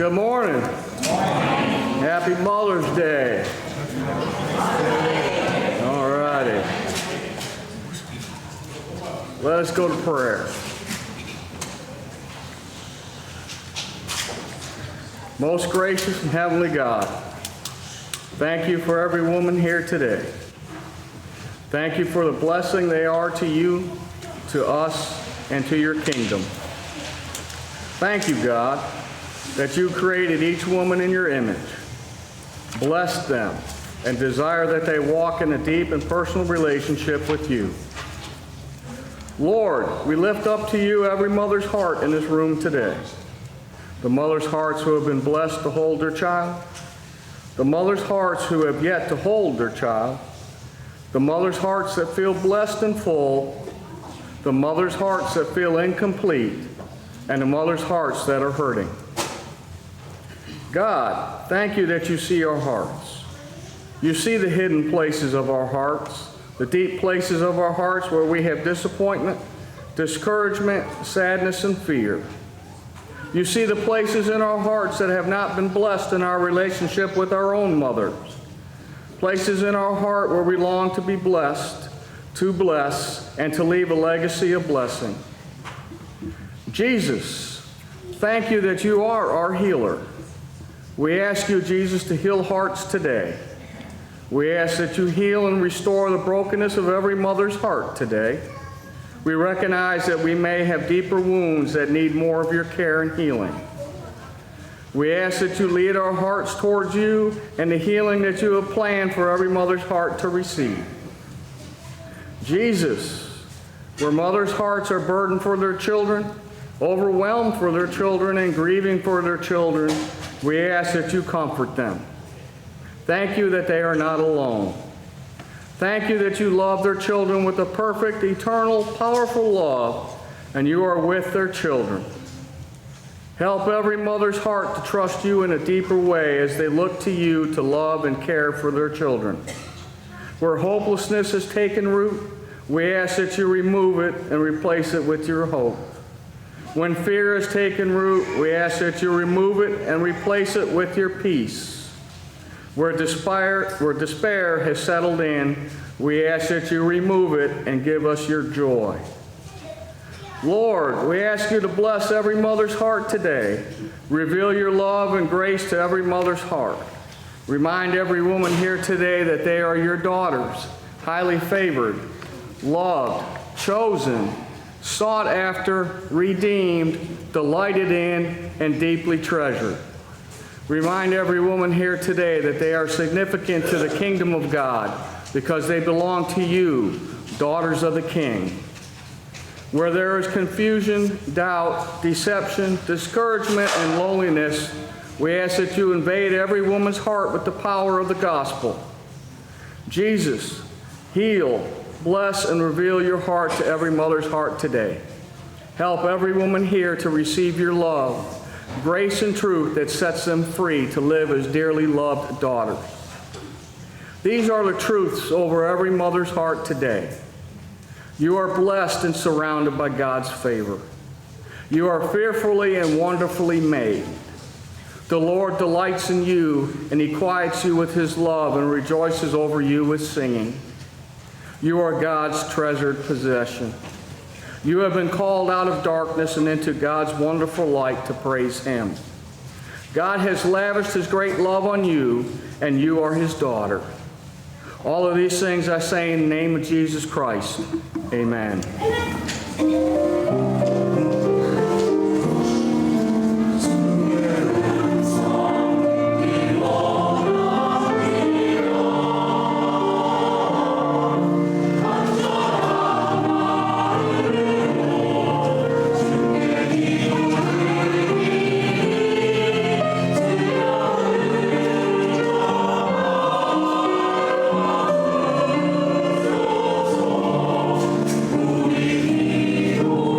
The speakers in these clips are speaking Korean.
Good morning. Happy Mother's Day. All righty. Let us go to prayer. Most gracious and heavenly God, thank you for every woman here today. Thank you for the blessing they are to you, to us, and to your kingdom. Thank you, God, that you created each woman in your image, blessed them, and desire that they walk in a deep and personal relationship with you. Lord, we lift up to you every mother's heart in this room today. The mother's hearts who have been blessed to hold their child, the mother's hearts who have yet to hold their child, the mother's hearts that feel blessed and full, the mother's hearts that feel incomplete, and the mother's hearts that are hurting. God, thank you that you see our hearts. You see the hidden places of our hearts, the deep places of our hearts where we have disappointment, discouragement, sadness, and fear. You see the places in our hearts that have not been blessed in our relationship with our own mothers. Places in our heart where we long to be blessed, to bless, and to leave a legacy of blessing. Jesus, thank you that you are our healer. We ask you, Jesus, to heal hearts today. We ask that you heal and restore the brokenness of every mother's heart today. We recognize that we may have deeper wounds that need more of your care and healing. We ask that you lead our hearts towards you and the healing that you have planned for every mother's heart to receive. Jesus, where mothers' hearts are burdened for their children, overwhelmed for their children, and grieving for their children, we ask that you comfort them. Thank you that they are not alone. Thank you that you love their children with a perfect, eternal, powerful love, and you are with their children. Help every mother's heart to trust you in a deeper way as they look to you to love and care for their children. Where hopelessness has taken root, we ask that you remove it and replace it with your hope. When fear has taken root, we ask that you remove it and replace it with your peace. Where despair has settled in, we ask that you remove it and give us your joy. Lord, we ask you to bless every mother's heart today. Reveal your love and grace to every mother's heart. Remind every woman here today that they are your daughters, highly favored, loved, chosen, sought after, redeemed, delighted in, and deeply treasured. Remind every woman here today that they are significant to the kingdom of God because they belong to you, daughters of the King. Where there is confusion, doubt, deception, discouragement, and loneliness, we ask that you invade every woman's heart with the power of the gospel. Jesus, heal, bless, and reveal your heart to every mother's heart today. Help every woman here to receive your love, grace and truth that sets them free to live as dearly loved daughters. These are the truths over every mother's heart today. You are blessed and surrounded by God's favor. You are fearfully and wonderfully made. The Lord delights in you, and he quiets you with his love and rejoices over you with singing. You are God's treasured possession. You have been called out of darkness and into God's wonderful light to praise him. God has lavished his great love on you, and you are his daughter. All of these things I say in the name of Jesus Christ. Amen. Oh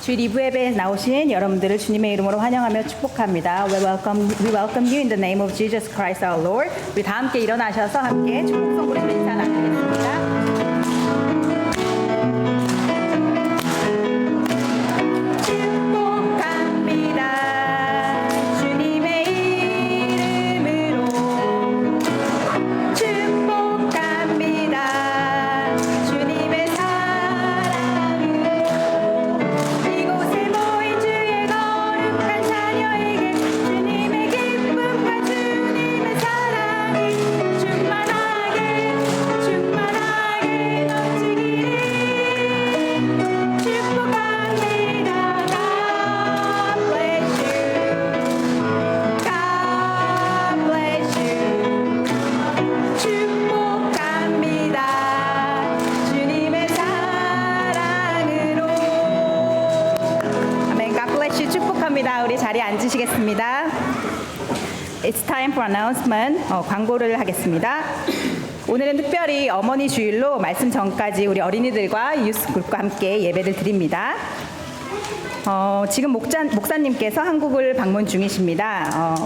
주일 2부 예배에 나오신 여러분들을 주님의 이름으로 환영하며 축복합니다. We welcome you in the name of Jesus Christ our Lord. 우리 다 함께 일어나셔서 함께 축복 선물을 인사 나누겠습니다. 우리 자리에 앉으시겠습니다. It's time for announcement. 광고를 하겠습니다. 오늘은 특별히 어머니 주일로 말씀 전까지 우리 어린이들과 유스그룹과 함께 예배를 드립니다. 지금 목사님께서 한국을 방문 중이십니다.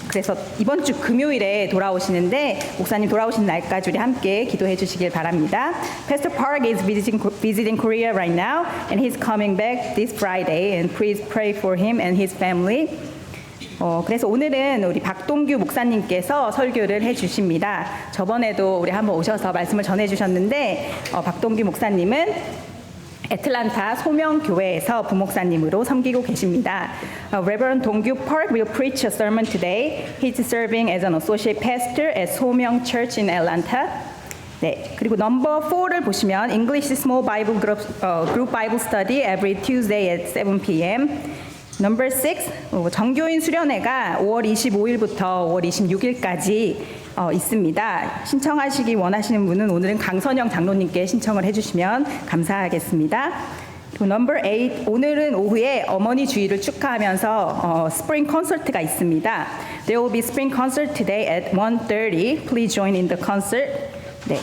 그래서 이번 주 금요일에 돌아오시는데 목사님 돌아오신 날까지 우리 함께 기도해 주시길 바랍니다. Pastor Park is visiting Korea right now and he's coming back this Friday and please pray for him and his family. 그래서 오늘은 우리 박동규 목사님께서 설교를 해 주십니다. 저번에도 우리 한번 오셔서 말씀을 전해 주셨는데 박동규 목사님은 애틀란타 소명교회에서 부목사님으로 섬기고 계십니다. Reverend Dongyu Park will preach a sermon today. He's serving as an associate pastor at 소명 Church in Atlanta. 네, 그리고 넘버 4를 보시면 English Small Bible Group Bible Study every Tuesday at 7 p.m. 넘버 6, 정교인 수련회가 5월 25일부터 5월 26일까지 있습니다. 신청하시기 원하시는 분은 오늘은 강선영 장로님께 신청을 해주시면 감사하겠습니다. 그리고 넘버 8, 오늘은 오후에 어머니 주일을 축하하면서 스프링 콘서트가 있습니다. There will be spring concert today at 1:30. Please join in the concert. 네,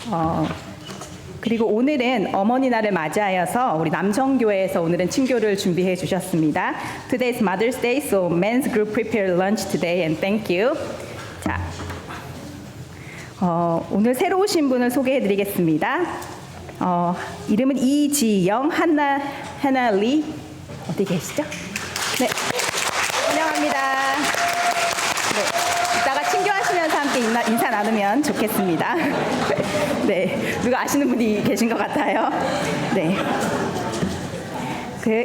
감사합니다. 그리고 오늘은 어머니 날을 맞이하여서 우리 남성교회에서 오늘은 친교를 준비해 주셨습니다. Today is Mother's Day, so men's group prepared lunch today and thank you. 자, 오늘 새로 오신 분을 소개해 드리겠습니다. 이름은 이지영, 하나리 어디 계시죠? 네, 환영합니다. 네, 이따가 친교하시면서 함께 인사 나누면 좋겠습니다. 네, 누가 아시는 분이 계신 것 같아요. 네.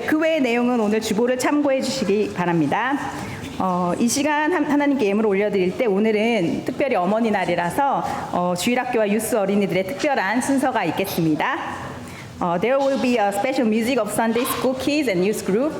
그 외의 내용은 오늘 주보를 참고해 주시기 바랍니다. 이 시간 하나님께 예물을 올려드릴 때 오늘은 특별히 어머니 날이라서 주일학교와 유스 어린이들의 특별한 순서가 있겠습니다. There will be a special music of Sunday School Kids and Youth Group.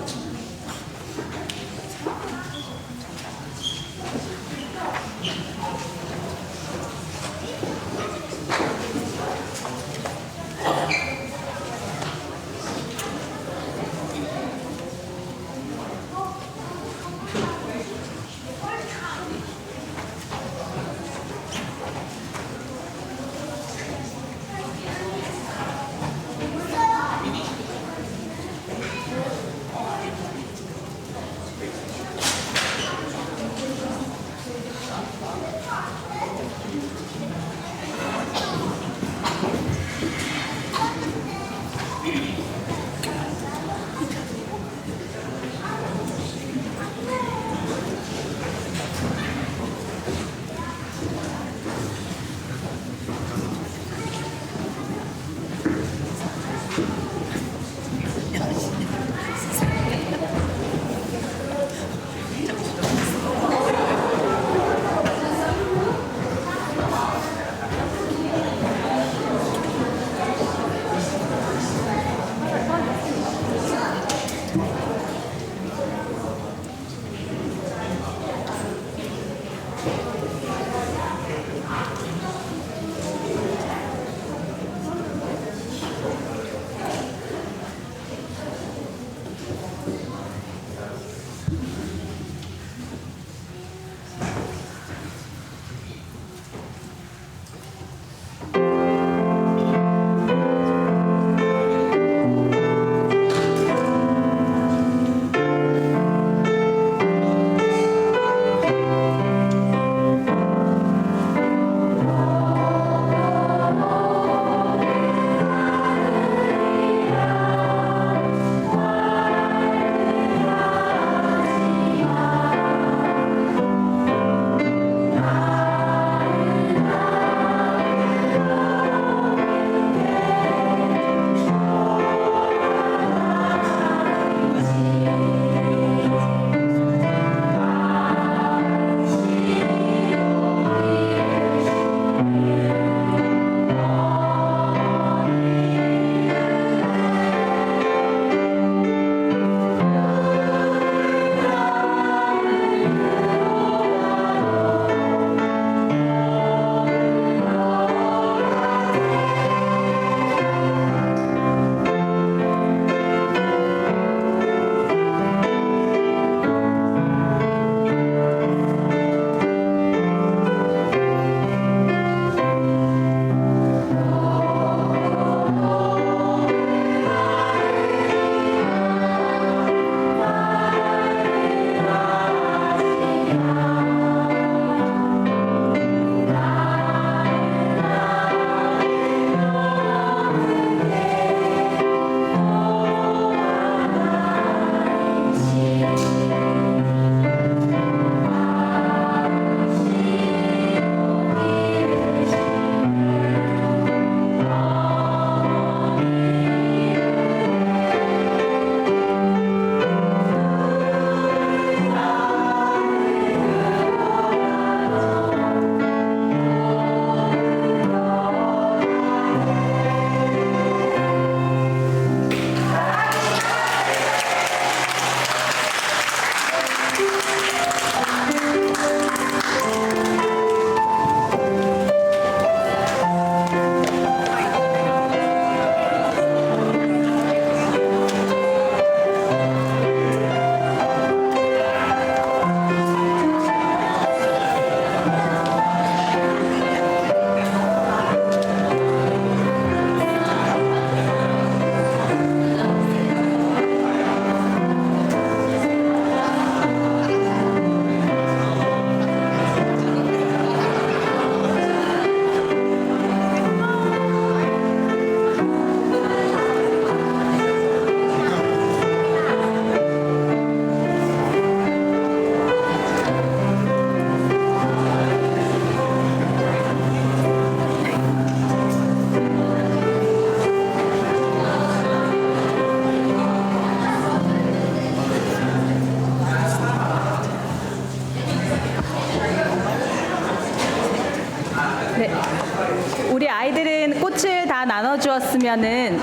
나눠주었으면은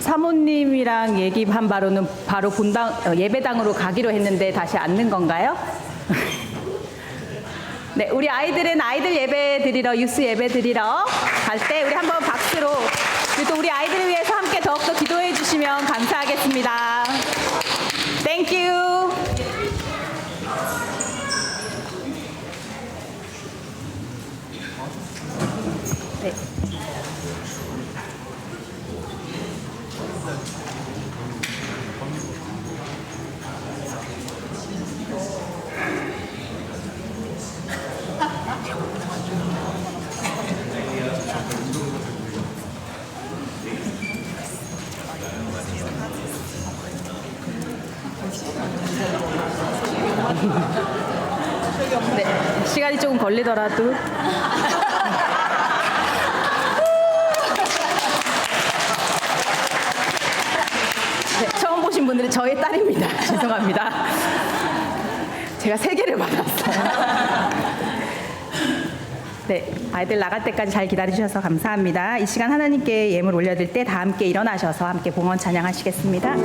사모님이랑 얘기한 바로는 바로 본당 예배당으로 가기로 했는데 다시 앉는 건가요? 네, 우리 아이들은 아이들 예배 드리러 유스 예배 드리러 갈 때 우리 한번 박수로 그리고 또 우리 아이들을 위해서 함께 더욱더 기도해 주시면 감사하겠습니다. Thank you. 네. 네, 시간이 조금 걸리더라도 네, 처음 보신 분들은 저의 딸입니다. 죄송합니다. 제가 3개를 받았어요. 네, 아이들 나갈 때까지 잘 기다려주셔서 감사합니다. 이 시간 하나님께 예물 올려드릴 때 다 함께 일어나셔서 함께 봉헌 찬양하시겠습니다.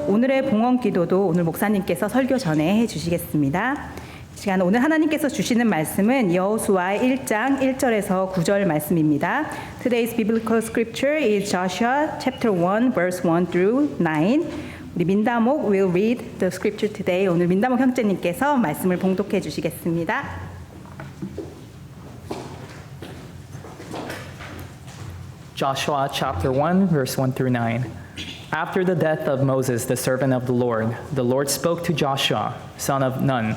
오늘의 봉헌 기도도 오늘 목사님께서 설교 전에 해주시겠습니다. 시간 오늘 하나님께서 주시는 말씀은 여호수아 1장 1절에서 9절 말씀입니다. Today's biblical scripture is Joshua chapter 1 verse 1 through 9. 우리 민다목 will read the scripture today. 오늘 민다목 형제님께서 말씀을 봉독해 주시겠습니다. Joshua chapter 1, verse 1 through 9. After the death of Moses, the servant of the Lord spoke to Joshua, son of Nun,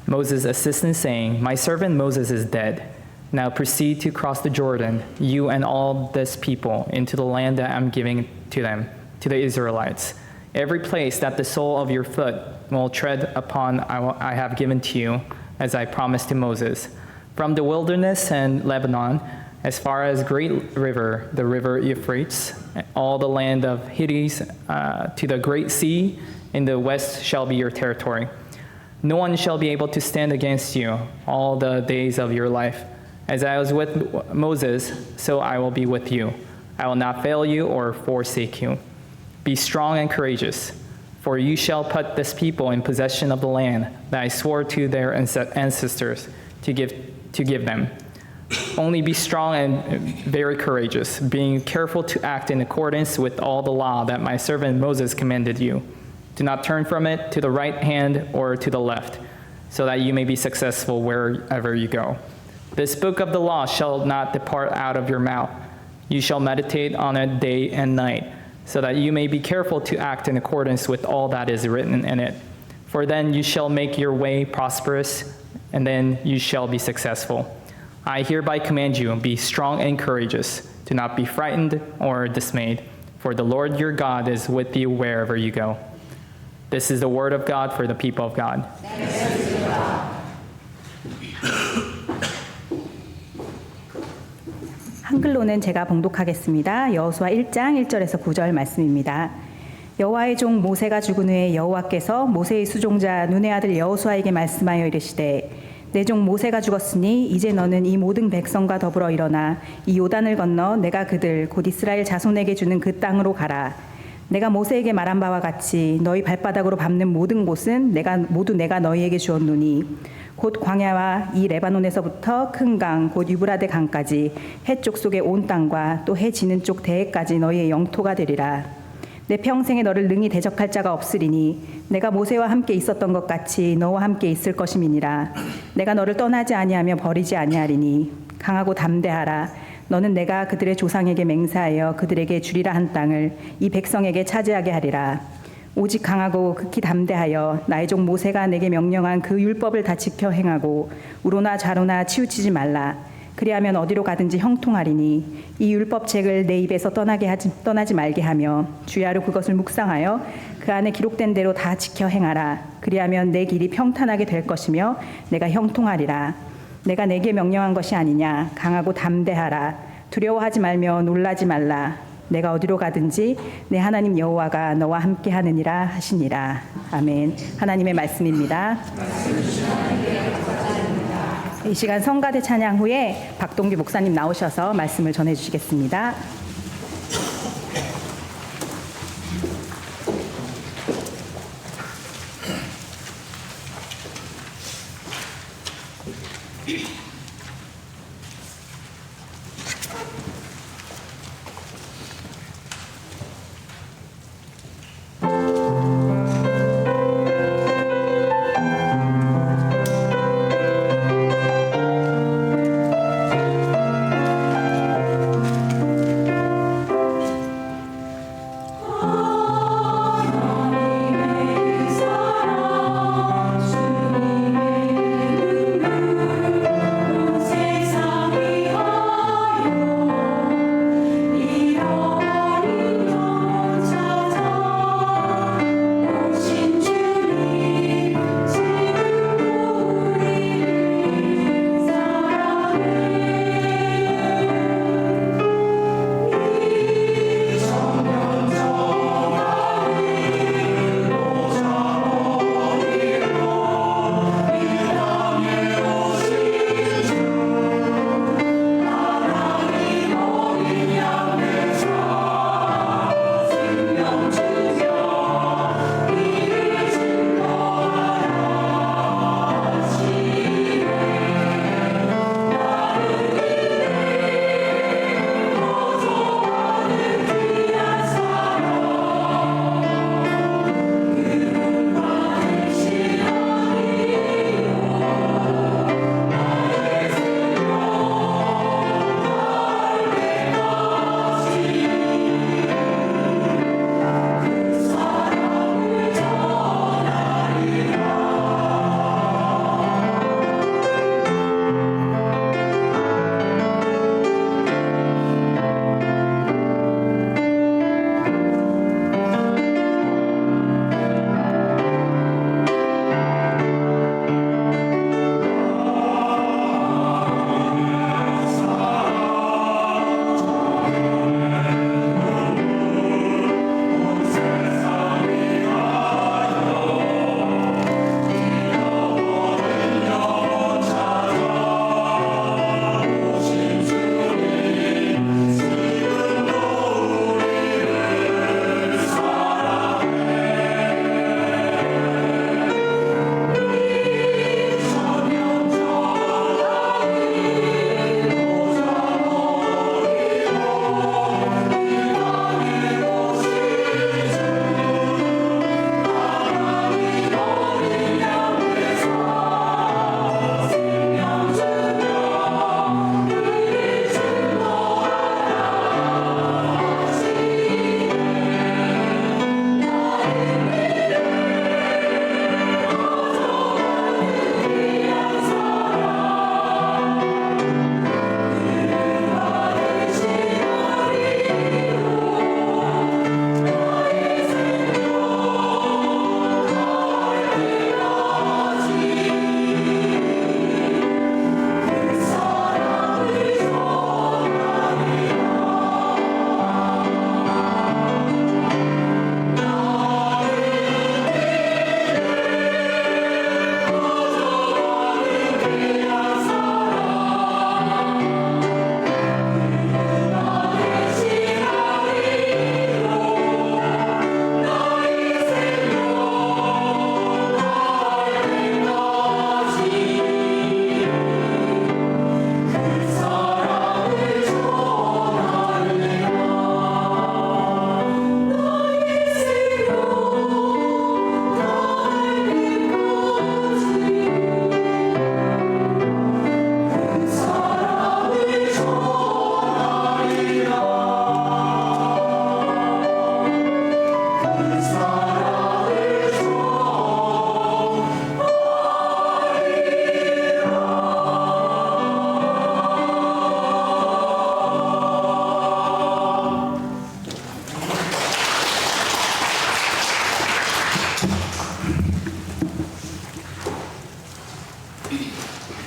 Moses' assistant, saying, My servant Moses is dead. Now proceed to cross the Jordan, you and all this people, into the land that I'm giving to them, to the Israelites. Every place that the sole of your foot will tread upon, I have given to you, as I promised to Moses. From the wilderness and Lebanon, as far as great river, the river Euphrates, all the land of Hittites to the great sea in the west shall be your territory. No one shall be able to stand against you all the days of your life. As I was with Moses, so I will be with you. I will not fail you or forsake you. Be strong and courageous, for you shall put this people in possession of the land that I swore to their ancestors to give them. Only be strong and very courageous, being careful to act in accordance with all the law that my servant Moses commanded you. Do not turn from it to the right hand or to the left, so that you may be successful wherever you go. This book of the law shall not depart out of your mouth. You shall meditate on it day and night, so that you may be careful to act in accordance with all that is written in it. For then you shall make your way prosperous, and then you shall be successful. I hereby command you, be strong and courageous. Do not be frightened or dismayed, for the Lord your God is with you wherever you go. This is the word of God for the people of God. 한글로는 제가 봉독하겠습니다. 여호수아 1장 1절에서 9절 말씀입니다. 여호와의 종 모세가 죽은 후에 여호와께서 모세의 수종자 눈의 아들 여호수아에게 말씀하여 이르시되 내 종 모세가 죽었으니 이제 너는 이 모든 백성과 더불어 일어나 이 요단을 건너 내가 그들 곧 이스라엘 자손에게 주는 그 땅으로 가라. 내가 모세에게 말한 바와 같이 너희 발바닥으로 밟는 모든 곳은 모두 내가 너희에게 주었노니 곧 광야와 이 레바논에서부터 큰 강 곧 유브라데 강까지 해쪽 속의 온 땅과 또 해 지는 쪽 대해까지 너희의 영토가 되리라. 내 평생에 너를 능히 대적할 자가 없으리니 내가 모세와 함께 있었던 것 같이 너와 함께 있을 것임이니라. 내가 너를 떠나지 아니하며 버리지 아니하리니 강하고 담대하라. 너는 내가 그들의 조상에게 맹세하여 그들에게 주리라 한 땅을 이 백성에게 차지하게 하리라. 오직 강하고 극히 담대하여 나의 종 모세가 내게 명령한 그 율법을 다 지켜 행하고 우로나 좌로나 치우치지 말라. 그리하면 어디로 가든지 형통하리니 이 율법책을 내 입에서 떠나지 말게 하며 주야로 그것을 묵상하여 그 안에 기록된 대로 다 지켜 행하라. 그리하면 내 길이 평탄하게 될 것이며 내가 형통하리라. 내가 내게 명령한 것이 아니냐. 강하고 담대하라. 두려워하지 말며 놀라지 말라. 내가 어디로 가든지 내 하나님 여호와가 너와 함께 하느니라 하시니라. 아멘. 하나님의 말씀입니다. 이 시간 성가대 찬양 후에 박동규 목사님 나오셔서 말씀을 전해 주시겠습니다.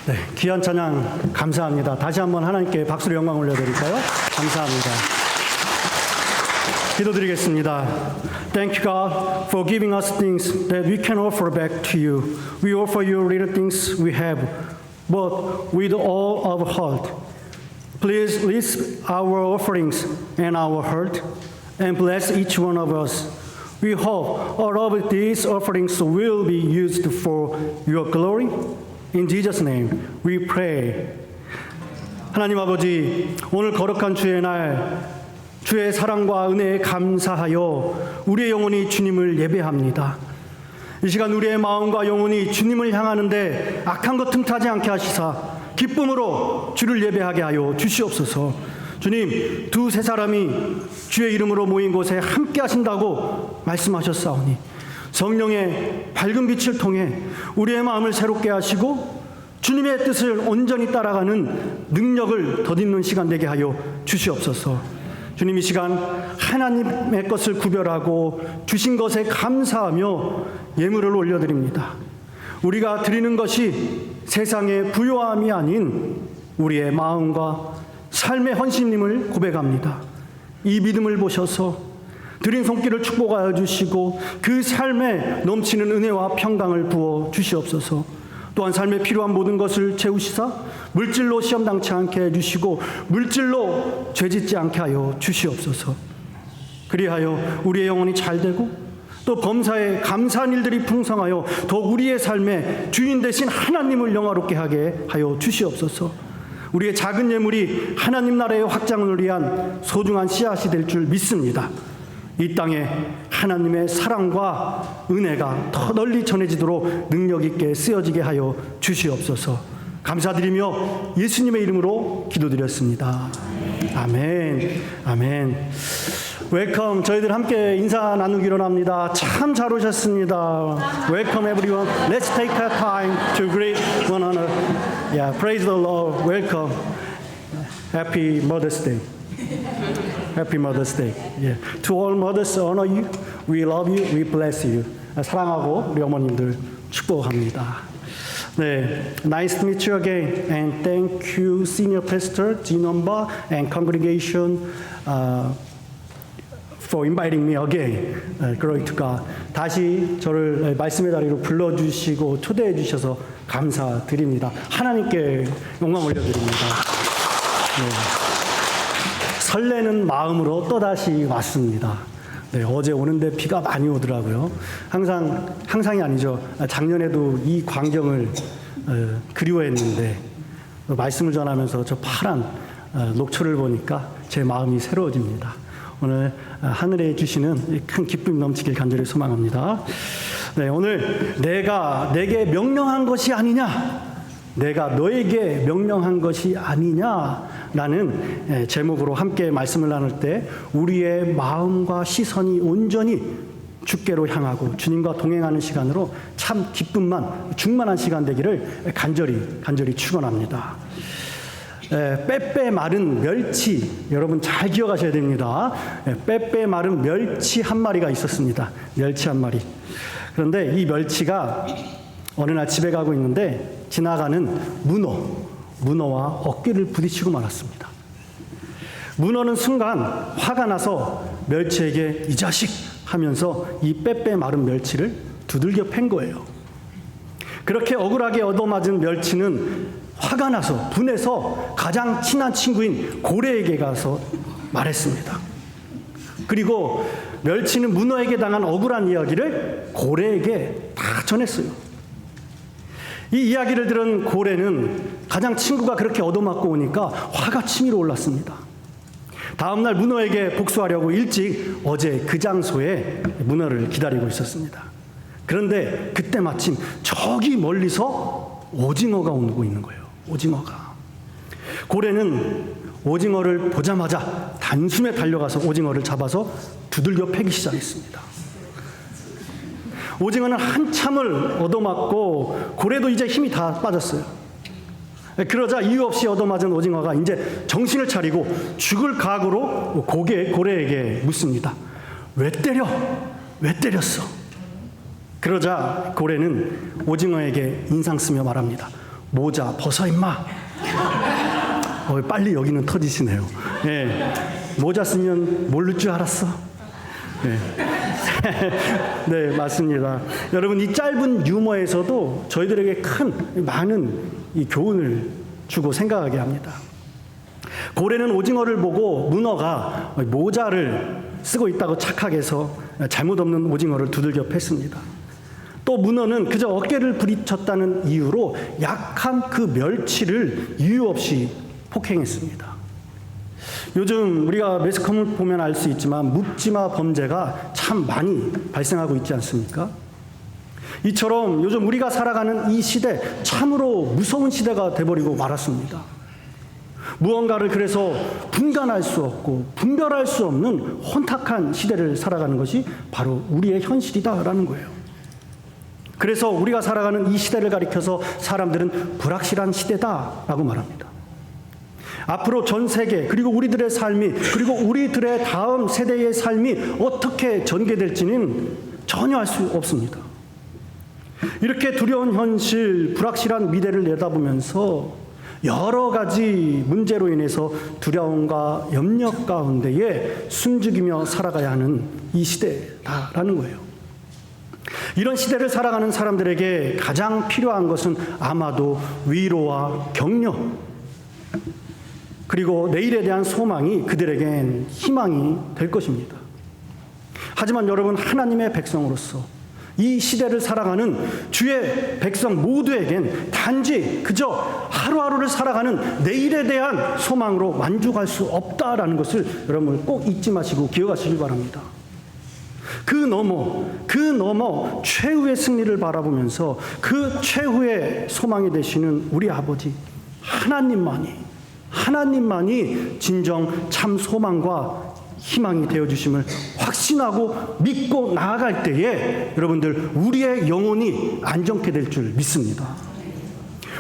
네, 귀한 찬양 감사합니다. 다시 한번 하나님께 박수로 영광 올려드릴까요? 감사합니다. 기도드리겠습니다. Thank you, God, for giving us things that we can offer back to you. We offer you little things we have, but with all our heart. Please list our offerings and our heart, and bless each one of us. We hope all of these offerings will be used for your glory. In Jesus' name, we pray. 하나님 아버지, 오늘 거룩한 주의 날, 주의 사랑과 은혜에 감사하여 우리의 영혼이 주님을 예배합니다. 이 시간 우리의 마음과 영혼이 주님을 향하는데 악한 것 틈타지 않게 하시사 기쁨으로 주를 예배하게 하여 주시옵소서. 주님, 두세 사람이 주의 이름으로 모인 곳에 함께 하신다고 말씀하셨사오니 성령의 밝은 빛을 통해 우리의 마음을 새롭게 하시고 주님의 뜻을 온전히 따라가는 능력을 덧입는 시간 되게 하여 주시옵소서. 주님, 이 시간 하나님의 것을 구별하고 주신 것에 감사하며 예물을 올려드립니다. 우리가 드리는 것이 세상의 부요함이 아닌 우리의 마음과 삶의 헌신임을 고백합니다. 이 믿음을 보셔서 드린 손길을 축복하여 주시고 그 삶에 넘치는 은혜와 평강을 부어 주시옵소서. 또한 삶에 필요한 모든 것을 채우시사 물질로 시험당치 않게 해주시고 물질로 죄짓지 않게 하여 주시옵소서. 그리하여 우리의 영혼이 잘되고 또 범사에 감사한 일들이 풍성하여 더욱 우리의 삶에 주인 되신 하나님을 영화롭게 하게 하여 주시옵소서. 우리의 작은 예물이 하나님 나라의 확장을 위한 소중한 씨앗이 될 줄 믿습니다. 이 땅에 하나님의 사랑과 은혜가 더 널리 전해지도록 능력 있게 쓰여지게 하여 주시옵소서. 감사드리며 예수님의 이름으로 기도드렸습니다. 아멘. 아멘. 웰컴. 저희들 함께 인사 나누기로 합니다. 참 잘 오셨습니다. Welcome everyone. Let's take our time to greet one another. Yeah, praise the Lord. Welcome. Happy Mother's Day. Happy Mother's Day. Yeah. To all mothers, honor you. We love you. We bless you. 사랑하고 우리 어머님들 축복합니다. 네, nice to meet you again, and thank you, Senior Pastor Jinomba and congregation, for inviting me again. Glory to God. 다시 저를 말씀의 자리로 불러주시고 초대해 주셔서 감사드립니다. 하나님께 영광 올려드립니다. 네. 설레는 마음으로 또다시 왔습니다. 네, 어제 오는데 비가 많이 오더라고요. 항상이 아니죠. 작년에도 이 광경을 그리워했는데 말씀을 전하면서 저 파란 녹초를 보니까 제 마음이 새로워집니다. 오늘 하늘에 주시는 큰 기쁨 넘치길 간절히 소망합니다. 네, 오늘 내가 내게 명령한 것이 아니냐, 내가 너에게 명령한 것이 아니냐라는 제목으로 함께 말씀을 나눌 때 우리의 마음과 시선이 온전히 주께로 향하고 주님과 동행하는 시간으로 참 기쁨만 충만한 시간 되기를 간절히 축원합니다. 빼빼 마른 멸치, 여러분 잘 기억하셔야 됩니다. 빼빼 마른 멸치 한 마리가 있었습니다. 멸치 한 마리. 그런데 이 멸치가 어느 날 집에 가고 있는데 지나가는 문어와 어깨를 부딪히고 말았습니다. 문어는 순간 화가 나서 멸치에게 이 자식 하면서 이 빼빼 마른 멸치를 두들겨 팬 거예요. 그렇게 억울하게 얻어맞은 멸치는 화가 나서 분해서 가장 친한 친구인 고래에게 가서 말했습니다. 그리고 멸치는 문어에게 당한 억울한 이야기를 고래에게 다 전했어요. 이 이야기를 들은 고래는 가장 친구가 그렇게 얻어맞고 오니까 화가 치밀어 올랐습니다. 다음날 문어에게 복수하려고 일찍 어제 그 장소에 문어를 기다리고 있었습니다. 그런데 그때 마침 저기 멀리서 오징어가 오고 있는 거예요. 오징어가. 고래는 오징어를 보자마자 단숨에 달려가서 오징어를 잡아서 두들겨 패기 시작했습니다. 오징어는 한참을 얻어맞고 고래도 이제 힘이 다 빠졌어요. 그러자 이유 없이 얻어맞은 오징어가 이제 정신을 차리고 죽을 각오로 고래에게 묻습니다. 왜 때려? 왜 때렸어? 그러자 고래는 오징어에게 인상 쓰며 말합니다. 모자 벗어 임마. 빨리 여기는 터지시네요. 예. 모자 쓰면 모를 줄 알았어. 네. 네, 맞습니다. 여러분, 이 짧은 유머에서도 저희들에게 많은 이 교훈을 주고 생각하게 합니다. 고래는 오징어를 보고 문어가 모자를 쓰고 있다고 착각해서 잘못 없는 오징어를 두들겨 팼습니다. 또 문어는 그저 어깨를 부딪혔다는 이유로 약한 그 멸치를 이유 없이 폭행했습니다. 요즘 우리가 매스컴을 보면 알 수 있지만 묻지마 범죄가 참 많이 발생하고 있지 않습니까? 이처럼 요즘 우리가 살아가는 이 시대, 참으로 무서운 시대가 돼버리고 말았습니다. 무언가를 그래서 분간할 수 없고 분별할 수 없는 혼탁한 시대를 살아가는 것이 바로 우리의 현실이다라는 거예요. 그래서 우리가 살아가는 이 시대를 가리켜서 사람들은 불확실한 시대다라고 말합니다. 앞으로 전 세계, 그리고 우리들의 삶이, 그리고 우리들의 다음 세대의 삶이 어떻게 전개될지는 전혀 알 수 없습니다. 이렇게 두려운 현실, 불확실한 미래를 내다보면서 여러 가지 문제로 인해서 두려움과 염려 가운데에 숨죽이며 살아가야 하는 이 시대다라는 거예요. 이런 시대를 살아가는 사람들에게 가장 필요한 것은 아마도 위로와 격려, 그리고 내일에 대한 소망이 그들에겐 희망이 될 것입니다. 하지만 여러분, 하나님의 백성으로서 이 시대를 살아가는 주의 백성 모두에겐 단지 그저 하루하루를 살아가는 내일에 대한 소망으로 만족할 수 없다라는 것을 여러분 꼭 잊지 마시고 기억하시기 바랍니다. 그 너머 최후의 승리를 바라보면서 그 최후의 소망이 되시는 우리 아버지 하나님만이 진정 참 소망과 희망이 되어주심을 확신하고 믿고 나아갈 때에 여러분들 우리의 영혼이 안정케 될 줄 믿습니다.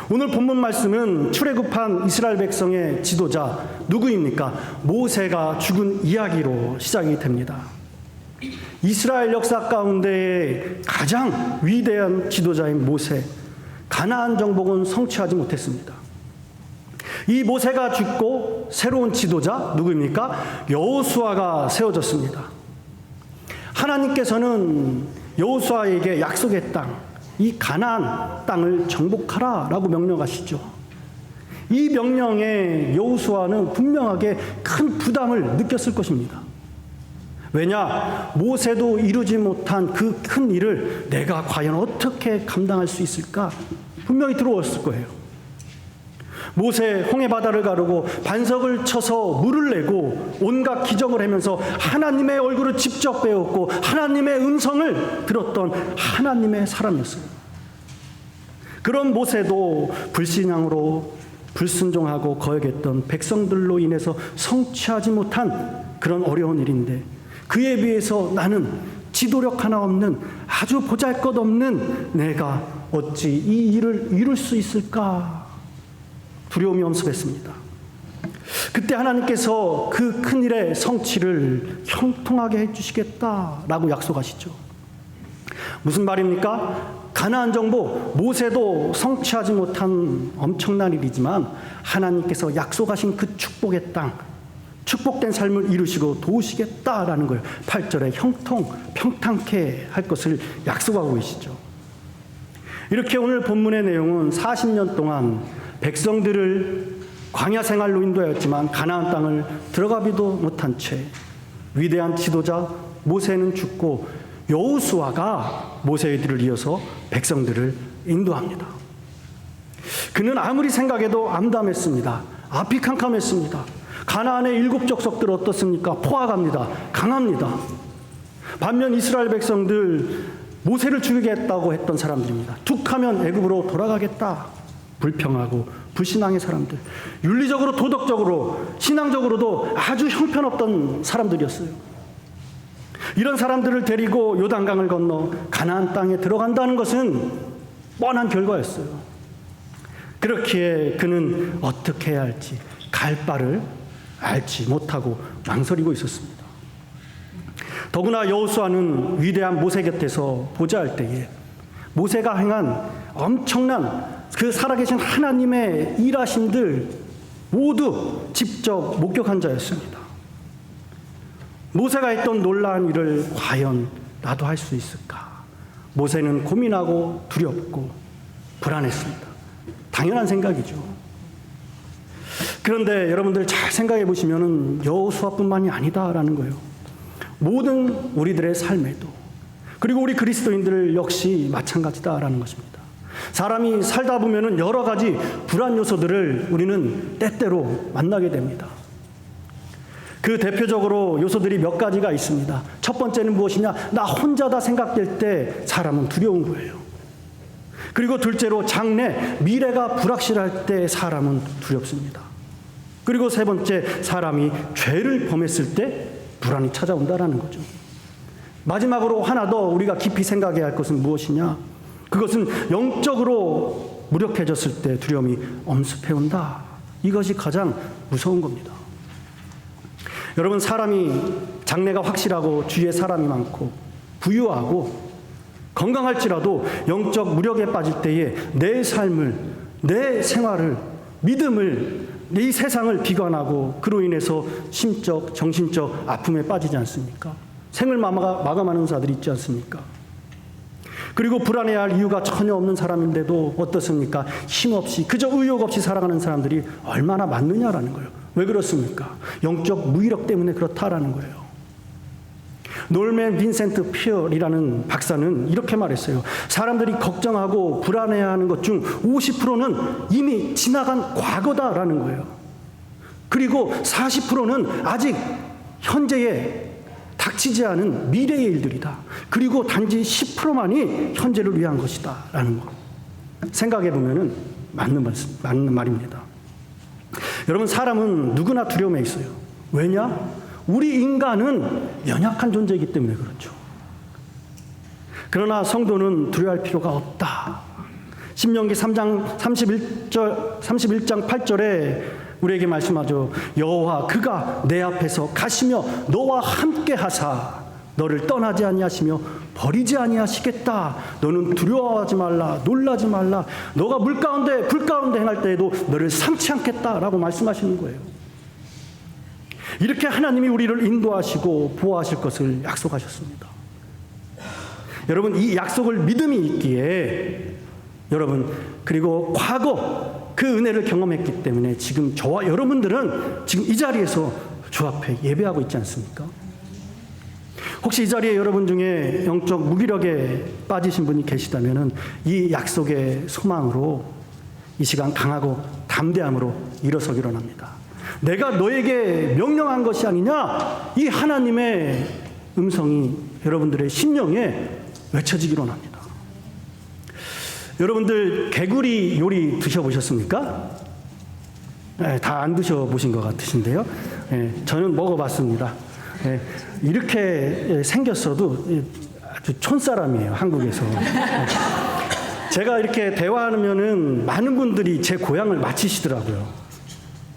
오늘 본문 말씀은 출애굽한 이스라엘 백성의 지도자 누구입니까? 모세가 죽은 이야기로 시작이 됩니다. 이스라엘 역사 가운데 가장 위대한 지도자인 모세, 가나안 정복은 성취하지 못했습니다. 이 모세가 죽고 새로운 지도자 누구입니까? 여호수아가 세워졌습니다. 하나님께서는 여호수아에게 약속의 땅, 이 가나안 땅을 정복하라라고 명령하시죠. 이 명령에 여호수아는 분명하게 큰 부담을 느꼈을 것입니다. 왜냐? 모세도 이루지 못한 그 큰 일을 내가 과연 어떻게 감당할 수 있을까? 분명히 들어왔을 거예요. 모세 홍해 바다를 가르고 반석을 쳐서 물을 내고 온갖 기적을 하면서 하나님의 얼굴을 직접 배웠고 하나님의 음성을 들었던 하나님의 사람이었어요. 그런 모세도 불신앙으로 불순종하고 거역했던 백성들로 인해서 성취하지 못한 그런 어려운 일인데, 그에 비해서 나는 지도력 하나 없는 아주 보잘것없는 내가 어찌 이 일을 이룰 수 있을까? 두려움이 엄습했습니다. 그때 하나님께서 그 큰일의 성취를 형통하게 해주시겠다라고 약속하시죠. 무슨 말입니까? 가나안 정복, 모세도 성취하지 못한 엄청난 일이지만 하나님께서 약속하신 그 축복의 땅, 축복된 삶을 이루시고 도우시겠다라는 걸 8절에 평탄케 할 것을 약속하고 계시죠. 이렇게 오늘 본문의 내용은 40년 동안 백성들을 광야 생활로 인도하였지만 가나안 땅을 들어가지도 못한 채 위대한 지도자 모세는 죽고 여호수아가 모세의 뒤를 이어서 백성들을 인도합니다. 그는 아무리 생각해도 암담했습니다. 앞이 캄캄했습니다. 가나안의 7 족속들 어떻습니까? 포악합니다. 강합니다. 반면 이스라엘 백성들 모세를 죽이겠다고 했던 사람들입니다. 툭하면 애굽으로 돌아가겠다. 불평하고 불신앙의 사람들, 윤리적으로 도덕적으로 신앙적으로도 아주 형편없던 사람들이었어요. 이런 사람들을 데리고 요단강을 건너 가나안 땅에 들어간다는 것은 뻔한 결과였어요. 그렇기에 그는 어떻게 해야 할지 갈 바를 알지 못하고 망설이고 있었습니다. 더구나 여호수아는 위대한 모세 곁에서 보좌할 때에 모세가 행한 엄청난 그 살아계신 하나님의 일하심들 모두 직접 목격한 자였습니다. 모세가 했던 놀라운 일을 과연 나도 할 수 있을까? 모세는 고민하고 두렵고 불안했습니다. 당연한 생각이죠. 그런데 여러분들 잘 생각해 보시면 여호수아뿐만이 아니다라는 거예요. 모든 우리들의 삶에도, 그리고 우리 그리스도인들 역시 마찬가지다라는 것입니다. 사람이 살다 보면 여러 가지 불안 요소들을 우리는 때때로 만나게 됩니다. 그 대표적으로 요소들이 몇 가지가 있습니다. 첫 번째는 무엇이냐? 나 혼자다 생각될 때 사람은 두려운 거예요. 그리고 둘째로 장래, 미래가 불확실할 때 사람은 두렵습니다. 그리고 세 번째, 사람이 죄를 범했을 때 불안이 찾아온다라는 거죠. 마지막으로 하나 더 우리가 깊이 생각해야 할 것은 무엇이냐? 그것은 영적으로 무력해졌을 때 두려움이 엄습해온다. 이것이 가장 무서운 겁니다. 여러분, 사람이 장래가 확실하고 주위에 사람이 많고 부유하고 건강할지라도 영적 무력에 빠질 때에 내 삶을, 내 생활을, 믿음을, 이 세상을 비관하고 그로 인해서 심적, 정신적 아픔에 빠지지 않습니까? 생을 마감하는 자들이 있지 않습니까? 그리고 불안해할 이유가 전혀 없는 사람인데도 어떻습니까? 힘없이, 그저 의욕 없이 살아가는 사람들이 얼마나 많느냐라는 거예요. 왜 그렇습니까? 영적 무기력 때문에 그렇다라는 거예요. 놀맨 빈센트 피어리라는 박사는 이렇게 말했어요. 사람들이 걱정하고 불안해하는 것 중 50%는 이미 지나간 과거다라는 거예요. 그리고 40%는 아직 현재에 닥치지 않은 미래의 일들이다. 그리고 단지 10%만이 현재를 위한 것이다 라는 거. 생각해 보면 맞는 말입니다. 여러분, 사람은 누구나 두려움에 있어요. 왜냐? 우리 인간은 연약한 존재이기 때문에 그렇죠. 그러나 성도는 두려워할 필요가 없다. 신명기 3장 31장 8절에 우리에게 말씀하죠. 여호와 그가 내 앞에서 가시며 너와 함께 하사 너를 떠나지 아니하시며 버리지 아니하시겠다. 너는 두려워하지 말라, 놀라지 말라. 너가 물 가운데 불 가운데 행할 때에도 너를 상치 않겠다라고 말씀하시는 거예요. 이렇게 하나님이 우리를 인도하시고 보호하실 것을 약속하셨습니다. 여러분, 이 약속을 믿음이 있기에 여러분, 그리고 과거 그 은혜를 경험했기 때문에 지금 저와 여러분들은 지금 이 자리에서 주 앞에 예배하고 있지 않습니까? 혹시 이 자리에 여러분 중에 영적 무기력에 빠지신 분이 계시다면 이 약속의 소망으로 이 시간 강하고 담대함으로 일어서기로 합니다. 내가 너에게 명령한 것이 아니냐? 이 하나님의 음성이 여러분들의 심령에 외쳐지기로 합니다. 여러분들 개구리 요리 드셔보셨습니까? 네, 다 안 드셔보신 것 같으신데요. 네, 저는 먹어봤습니다. 네, 이렇게 생겼어도 아주 촌사람이에요, 한국에서. 제가 이렇게 대화하면은 많은 분들이 제 고향을 맞히시더라고요.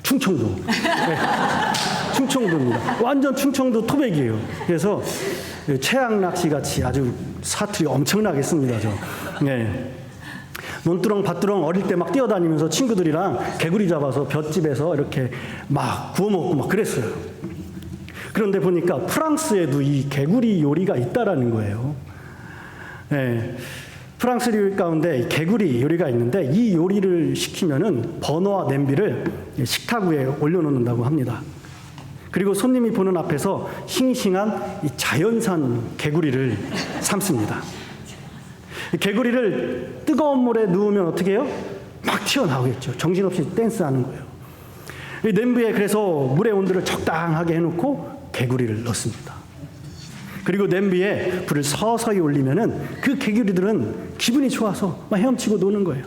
충청도. 네, 충청도입니다. 완전 충청도 토백이에요. 그래서 최양락 씨 같이 아주 사투리 엄청나게 씁니다, 저. 네. 논두렁 밭두렁 어릴 때 막 뛰어다니면서 친구들이랑 개구리 잡아서 볏집에서 이렇게 막 구워 먹고 막 그랬어요. 그런데 보니까 프랑스에도 이 개구리 요리가 있다라는 거예요. 네. 프랑스 요리 가운데 개구리 요리가 있는데 이 요리를 시키면은 버너와 냄비를 식탁 위에 올려놓는다고 합니다. 그리고 손님이 보는 앞에서 싱싱한 이 자연산 개구리를 삶습니다. 이 개구리를 뜨거운 물에 누우면 어떻게 해요? 막 튀어나오겠죠. 정신없이 댄스하는 거예요. 이 냄비에 그래서 물의 온도를 적당하게 해놓고 개구리를 넣습니다. 그리고 냄비에 불을 서서히 올리면은 그 개구리들은 기분이 좋아서 막 헤엄치고 노는 거예요.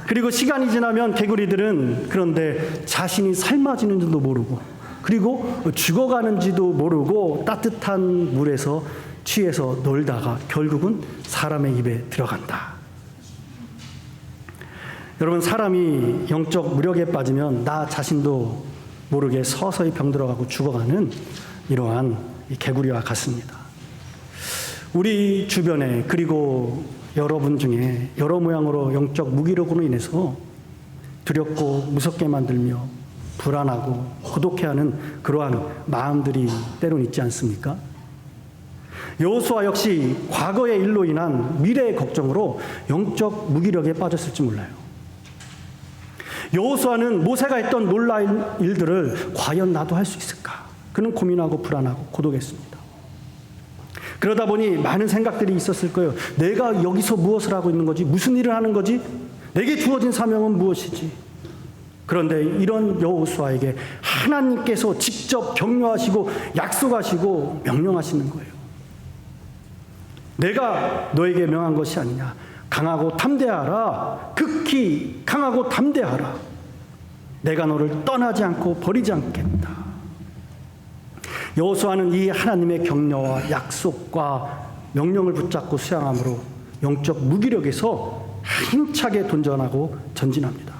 그리고 시간이 지나면 개구리들은 그런데 자신이 삶아지는지도 모르고 그리고 죽어가는지도 모르고 따뜻한 물에서 취해서 놀다가 결국은 사람의 입에 들어간다. 여러분, 사람이 영적 무력에 빠지면 나 자신도 모르게 서서히 병들어가고 죽어가는 이러한 이 개구리와 같습니다. 우리 주변에 그리고 여러분 중에 여러 모양으로 영적 무기력으로 인해서 두렵고 무섭게 만들며 불안하고 고독해하는 그러한 마음들이 때론 있지 않습니까? 여호수아 역시 과거의 일로 인한 미래의 걱정으로 영적 무기력에 빠졌을지 몰라요. 여호수아는 모세가 했던 놀라운 일들을 과연 나도 할 수 있을까? 그는 고민하고 불안하고 고독했습니다. 그러다 보니 많은 생각들이 있었을 거예요. 내가 여기서 무엇을 하고 있는 거지? 무슨 일을 하는 거지? 내게 주어진 사명은 무엇이지? 그런데 이런 여호수아에게 하나님께서 직접 격려하시고 약속하시고 명령하시는 거예요. 내가 너에게 명한 것이 아니냐. 강하고 담대하라. 극히 강하고 담대하라. 내가 너를 떠나지 않고 버리지 않겠다. 여호수아는 이 하나님의 격려와 약속과 명령을 붙잡고 수양함으로 영적 무기력에서 힘차게 도전하고 전진합니다.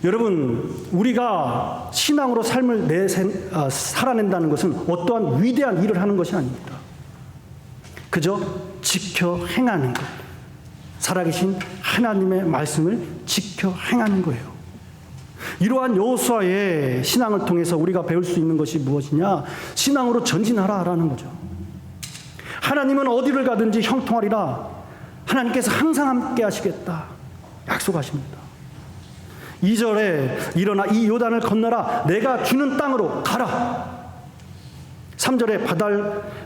여러분, 우리가 신앙으로 삶을 살아낸다는 것은 어떠한 위대한 일을 하는 것이 아닙니다. 그저 지켜 행하는 것. 살아계신 하나님의 말씀을 지켜 행하는 거예요. 이러한 여호수아의 신앙을 통해서 우리가 배울 수 있는 것이 무엇이냐? 신앙으로 전진하라라는 거죠. 하나님은 어디를 가든지 형통하리라. 하나님께서 항상 함께 하시겠다. 약속하십니다. 2절에 일어나 이 요단을 건너라. 내가 주는 땅으로 가라. 3절에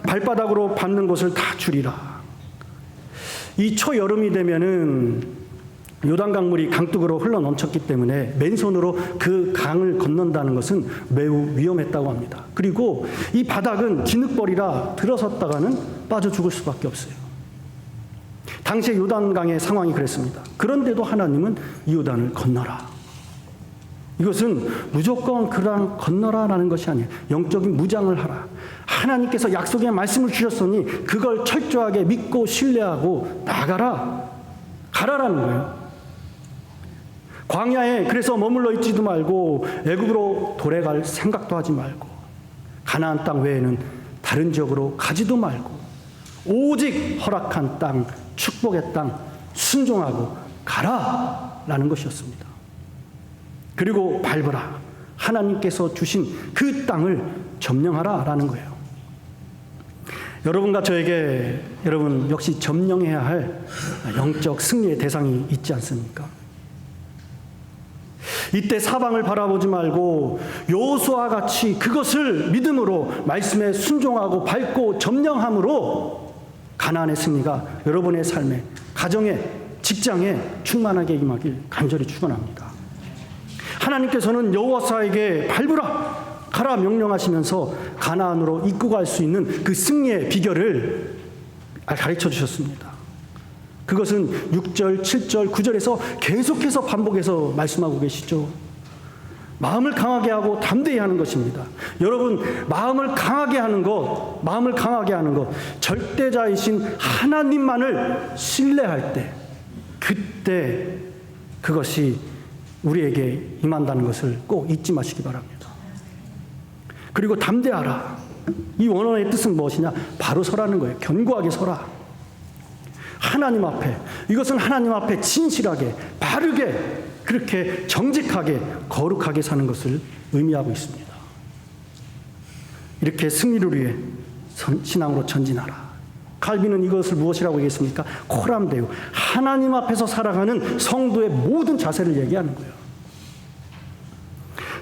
발바닥으로 밟는 곳을 다 주리라. 이 초여름이 되면은 요단 강물이 강둑으로 흘러 넘쳤기 때문에 맨손으로 그 강을 건넌다는 것은 매우 위험했다고 합니다. 그리고 이 바닥은 진흙벌이라 들어섰다가는 빠져 죽을 수밖에 없어요. 당시의 요단강의 상황이 그랬습니다. 그런데도 하나님은 이 요단을 건너라. 이것은 무조건 그냥 건너라라는 것이 아니에요. 영적인 무장을 하라. 하나님께서 약속의 말씀을 주셨으니 그걸 철저하게 믿고 신뢰하고 나가라. 가라라는 거예요. 광야에 그래서 머물러 있지도 말고 애굽으로 도래갈 생각도 하지 말고 가나안 땅 외에는 다른 지역으로 가지도 말고 오직 허락한 땅, 축복의 땅 순종하고 가라라는 것이었습니다. 그리고 밟으라. 하나님께서 주신 그 땅을 점령하라라는 거예요. 여러분과 저에게 여러분 역시 점령해야 할 영적 승리의 대상이 있지 않습니까? 이때 사방을 바라보지 말고 여호수아와 같이 그것을 믿음으로 말씀에 순종하고 밟고 점령함으로 가나안의 승리가 여러분의 삶에, 가정에, 직장에 충만하게 임하길 간절히 축원합니다. 하나님께서는 여호수아에게 밟으라, 가라 명령하시면서 가나안으로 입고 갈 수 있는 그 승리의 비결을 가르쳐 주셨습니다. 그것은 6절, 7절, 9절에서 계속해서 반복해서 말씀하고 계시죠. 마음을 강하게 하고 담대히 하는 것입니다. 여러분, 마음을 강하게 하는 것, 절대자이신 하나님만을 신뢰할 때, 그때 그것이 우리에게 임한다는 것을 꼭 잊지 마시기 바랍니다. 그리고 담대하라. 이 원어의 뜻은 무엇이냐? 바로 서라는 거예요. 견고하게 서라. 하나님 앞에, 이것은 하나님 앞에 진실하게, 바르게, 그렇게 정직하게, 거룩하게 사는 것을 의미하고 있습니다. 이렇게 승리를 위해 신앙으로 전진하라. 칼빈은 이것을 무엇이라고 얘기했습니까? 코람데오. 하나님 앞에서 살아가는 성도의 모든 자세를 얘기하는 거예요.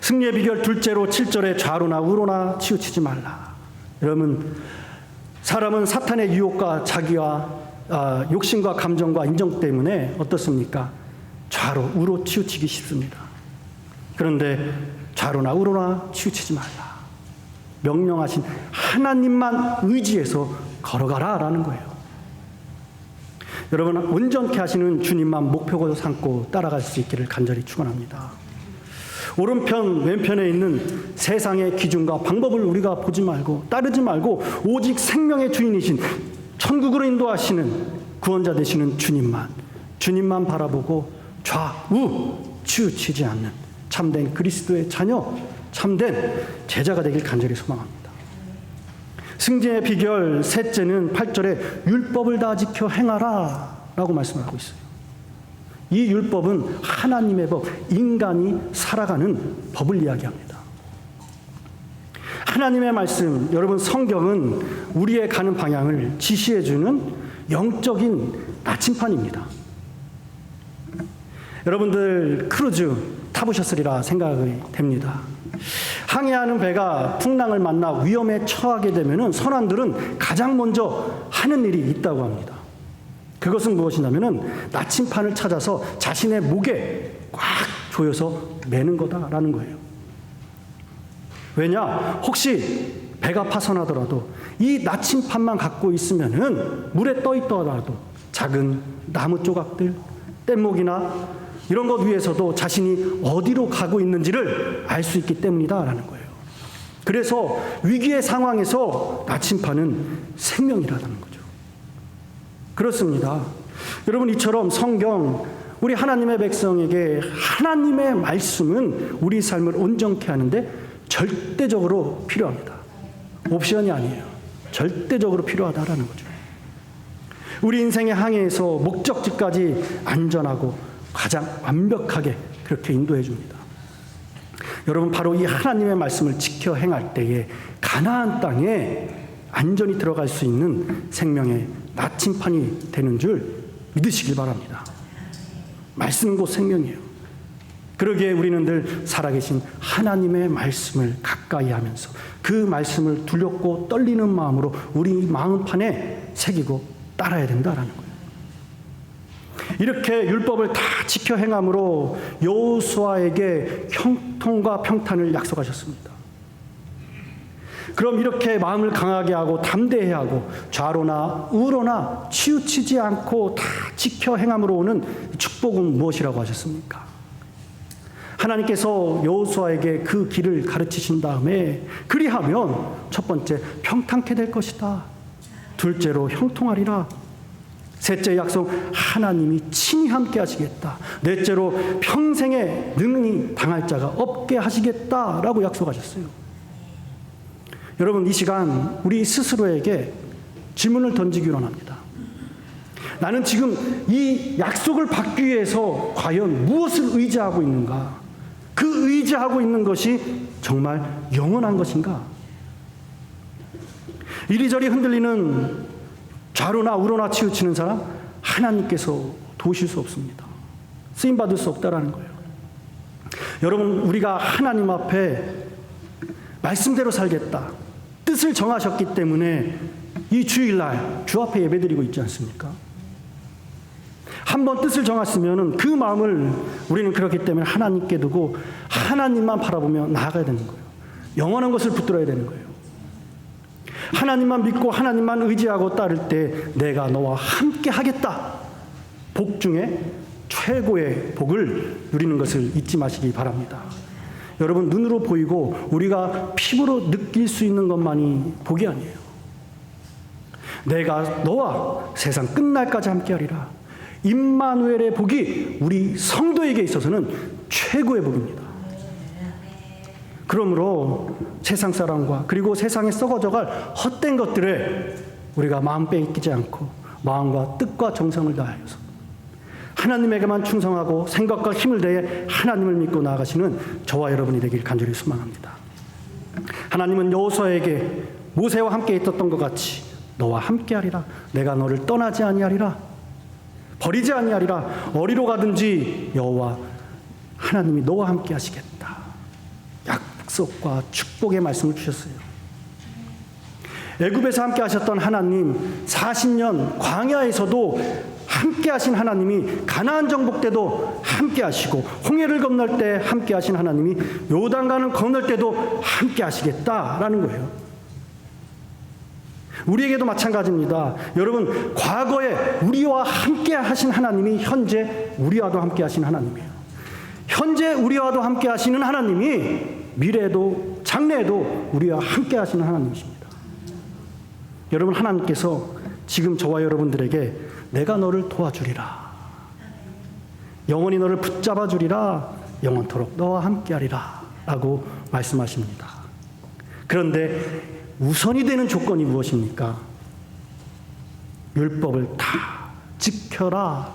승리의 비결 둘째로 7절에 좌로나 우로나 치우치지 말라. 여러분, 사람은 사탄의 유혹과 자기와 욕심과 감정과 인정 때문에 어떻습니까? 좌로 우로 치우치기 쉽습니다. 그런데 좌로나 우로나 치우치지 말라. 명령하신 하나님만 의지해서 걸어가라라는 거예요. 여러분, 온전케 하시는 주님만 목표로 삼고 따라갈 수 있기를 간절히 축원합니다. 오른편 왼편에 있는 세상의 기준과 방법을 우리가 보지 말고 따르지 말고 오직 생명의 주인이신 천국으로 인도하시는 구원자 되시는 주님만 바라보고 좌우 치우치지 않는 참된 그리스도의 자녀, 참된 제자가 되길 간절히 소망합니다. 승진의 비결 셋째는 8절에 율법을 다 지켜 행하라 라고 말씀을 하고 있어요. 이 율법은 하나님의 법, 인간이 살아가는 법을 이야기합니다. 하나님의 말씀, 여러분 성경은 우리의 가는 방향을 지시해주는 영적인 나침판입니다. 여러분들 크루즈 타보셨으리라 생각이 됩니다. 항해하는 배가 풍랑을 만나 위험에 처하게 되면 선원들은 가장 먼저 하는 일이 있다고 합니다. 그것은 무엇이냐면 나침판을 찾아서 자신의 목에 꽉 조여서 매는 거다라는 거예요. 왜냐? 혹시 배가 파손하더라도 이 나침판만 갖고 있으면은 물에 떠 있더라도 작은 나무 조각들, 뗏목이나 이런 것 위에서도 자신이 어디로 가고 있는지를 알 수 있기 때문이다라는 거예요. 그래서 위기의 상황에서 나침판은 생명이라는 거죠. 그렇습니다. 여러분, 이처럼 성경, 우리 하나님의 백성에게 하나님의 말씀은 우리 삶을 온전케 하는데 절대적으로 필요합니다. 옵션이 아니에요. 절대적으로 필요하다라는 거죠. 우리 인생의 항해에서 목적지까지 안전하고 가장 완벽하게 그렇게 인도해 줍니다. 여러분, 바로 이 하나님의 말씀을 지켜 행할 때에 가나안 땅에 안전히 들어갈 수 있는 생명의 나침판이 되는 줄 믿으시길 바랍니다. 말씀은 곧 생명이에요. 그러기에 우리는 늘 살아계신 하나님의 말씀을 가까이 하면서 그 말씀을 두렵고 떨리는 마음으로 우리 마음판에 새기고 따라야 된다라는 거예요. 이렇게 율법을 다 지켜 행함으로 여호수아에게 형통과 평탄을 약속하셨습니다. 그럼 이렇게 마음을 강하게 하고 담대해야 하고 좌로나 우로나 치우치지 않고 다 지켜 행함으로 오는 축복은 무엇이라고 하셨습니까? 하나님께서 여호수아에게 그 길을 가르치신 다음에 그리하면 첫 번째 평탄케 될 것이다. 둘째로 형통하리라. 셋째 약속 하나님이 친히 함께 하시겠다. 넷째로 평생에 능히 당할 자가 없게 하시겠다라고 약속하셨어요. 여러분, 이 시간 우리 스스로에게 질문을 던지기 원합니다. 나는 지금 이 약속을 받기 위해서 과연 무엇을 의지하고 있는가? 그 의지하고 있는 것이 정말 영원한 것인가? 이리저리 흔들리는 좌로나 우로나 치우치는 사람, 하나님께서 도우실 수 없습니다. 쓰임받을 수 없다라는 거예요. 여러분, 우리가 하나님 앞에 말씀대로 살겠다, 뜻을 정하셨기 때문에 이 주일날 주 앞에 예배드리고 있지 않습니까? 한번 뜻을 정했으면 그 마음을 우리는 그렇기 때문에 하나님께 두고 하나님만 바라보며 나아가야 되는 거예요. 영원한 것을 붙들어야 되는 거예요. 하나님만 믿고 하나님만 의지하고 따를 때 내가 너와 함께 하겠다. 복 중에 최고의 복을 누리는 것을 잊지 마시기 바랍니다. 여러분, 눈으로 보이고 우리가 피부로 느낄 수 있는 것만이 복이 아니에요. 내가 너와 세상 끝날까지 함께하리라. 임마누엘의 복이 우리 성도에게 있어서는 최고의 복입니다. 그러므로 세상 사람과 그리고 세상에 썩어져갈 헛된 것들에 우리가 마음 빼앗기지 않고 마음과 뜻과 정성을 다하여서 하나님에게만 충성하고 생각과 힘을 다해 하나님을 믿고 나아가시는 저와 여러분이 되길 간절히 소망합니다. 하나님은 여호수아에게 모세와 함께 있었던 것 같이 너와 함께하리라. 내가 너를 떠나지 아니하리라. 버리지 아니하리라. 어디로 가든지 여호와 하나님이 너와 함께 하시겠다. 약속과 축복의 말씀을 주셨어요. 애굽에서 함께 하셨던 하나님, 40년 광야에서도 함께 하신 하나님이 가나안 정복 때도 함께 하시고 홍해를 건널 때 함께 하신 하나님이 요단강을 건널 때도 함께 하시겠다라는 거예요. 우리에게도 마찬가지입니다. 여러분, 과거에 우리와 함께 하신 하나님이 현재 우리와도 함께 하신 하나님이에요. 현재 우리와도 함께 하시는 하나님이 미래에도 장래에도 우리와 함께 하시는 하나님이십니다. 여러분, 하나님께서 지금 저와 여러분들에게 내가 너를 도와주리라. 영원히 너를 붙잡아 주리라. 영원토록 너와 함께 하리라. 라고 말씀하십니다. 그런데 우선이 되는 조건이 무엇입니까? 율법을 다 지켜라.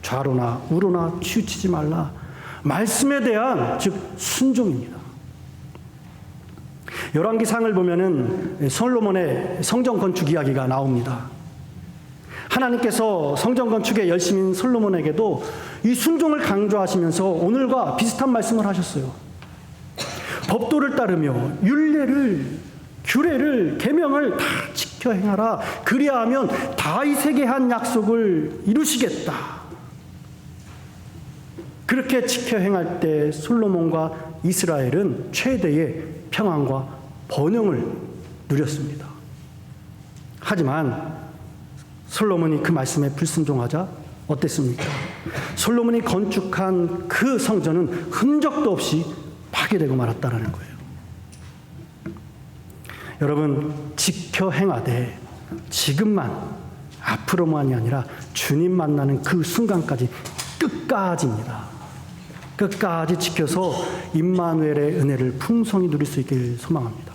좌로나 우로나 치우치지 말라. 말씀에 대한 즉 순종입니다. 열왕기상을 보면은 솔로몬의 성전 건축 이야기가 나옵니다. 하나님께서 성전 건축에 열심인 솔로몬에게도 이 순종을 강조하시면서 오늘과 비슷한 말씀을 하셨어요. 법도를 따르며 율례를, 규례를, 계명을 다 지켜 행하라. 그리하면 다윗에게 한 약속을 이루시겠다. 그렇게 지켜 행할 때 솔로몬과 이스라엘은 최대의 평안과 번영을 누렸습니다. 하지만 솔로몬이 그 말씀에 불순종하자 어땠습니까? 솔로몬이 건축한 그 성전은 흔적도 없이 파괴되고 말았다라는 거예요. 여러분, 지켜 행하되 지금만, 앞으로만이 아니라 주님 만나는 그 순간까지 끝까지입니다. 끝까지 지켜서 임마누엘의 은혜를 풍성히 누릴 수 있길 소망합니다.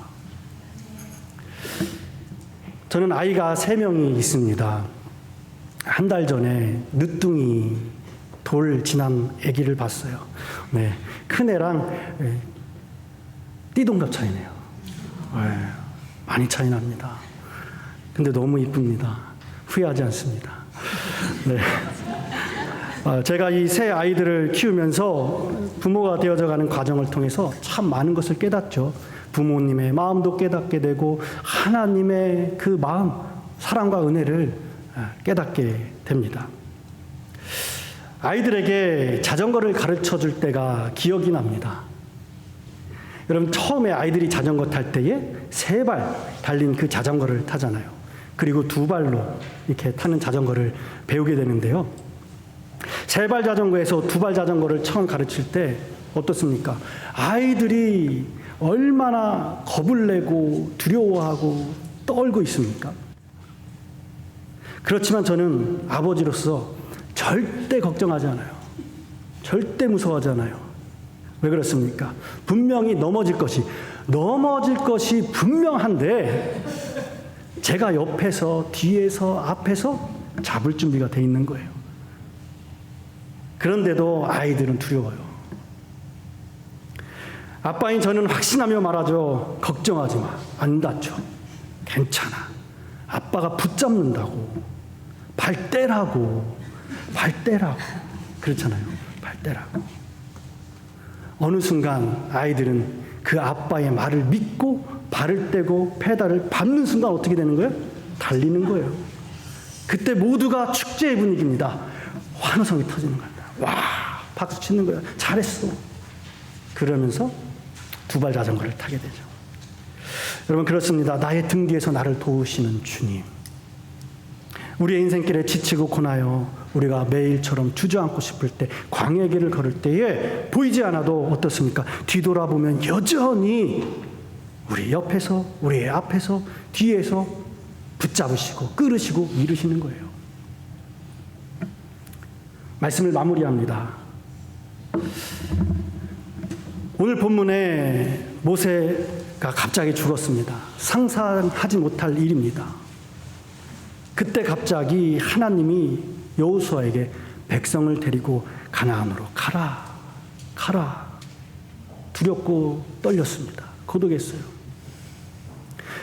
저는 아이가 3명이 있습니다. 한 달 전에 늦둥이 돌 지난 아기를 봤어요. 네, 큰애랑 띠동갑 차이네요. 많이 차이 납니다. 근데 너무 이쁩니다. 후회하지 않습니다. 네. 제가 이 세 아이들을 키우면서 부모가 되어져 가는 과정을 통해서 참 많은 것을 깨닫죠. 부모님의 마음도 깨닫게 되고 하나님의 그 마음, 사랑과 은혜를 깨닫게 됩니다. 아이들에게 자전거를 가르쳐 줄 때가 기억이 납니다. 여러분, 처음에 아이들이 자전거 탈 때에 3발 달린 그 자전거를 타잖아요. 그리고 2발로 이렇게 타는 자전거를 배우게 되는데요. 3발 자전거에서 2발 자전거를 처음 가르칠 때 어떻습니까? 아이들이 얼마나 겁을 내고 두려워하고 떨고 있습니까? 그렇지만 저는 아버지로서 절대 걱정하지 않아요. 절대 무서워하지 않아요. 왜 그렇습니까? 분명히 넘어질 것이 분명한데 제가 옆에서, 뒤에서, 앞에서 잡을 준비가 돼 있는 거예요. 그런데도 아이들은 두려워요. 아빠인 저는 확신하며 말하죠. 걱정하지 마. 안 다쳐. 괜찮아. 아빠가 붙잡는다고. 발 떼라고. 그렇잖아요. 발 떼라고. 어느 순간 아이들은 그 아빠의 말을 믿고 발을 떼고 페달을 밟는 순간 어떻게 되는 거예요? 달리는 거예요. 그때 모두가 축제의 분위기입니다. 환호성이 터지는 겁니다. 와, 박수 치는 거예요. 잘했어. 그러면서 2발 자전거를 타게 되죠. 여러분, 그렇습니다. 나의 등 뒤에서 나를 도우시는 주님. 우리의 인생길에 지치고 고나요 우리가 매일처럼 주저앉고 싶을 때, 광야의 길을 걸을 때에 보이지 않아도 어떻습니까? 뒤돌아보면 여전히 우리 옆에서, 우리 앞에서, 뒤에서 붙잡으시고 끌으시고 이루시는 거예요. 말씀을 마무리합니다. 오늘 본문에 모세가 갑자기 죽었습니다. 상상하지 못할 일입니다. 그때 갑자기 하나님이 여호수아에게 백성을 데리고 가나안으로 가라. 두렵고 떨렸습니다. 고독했어요.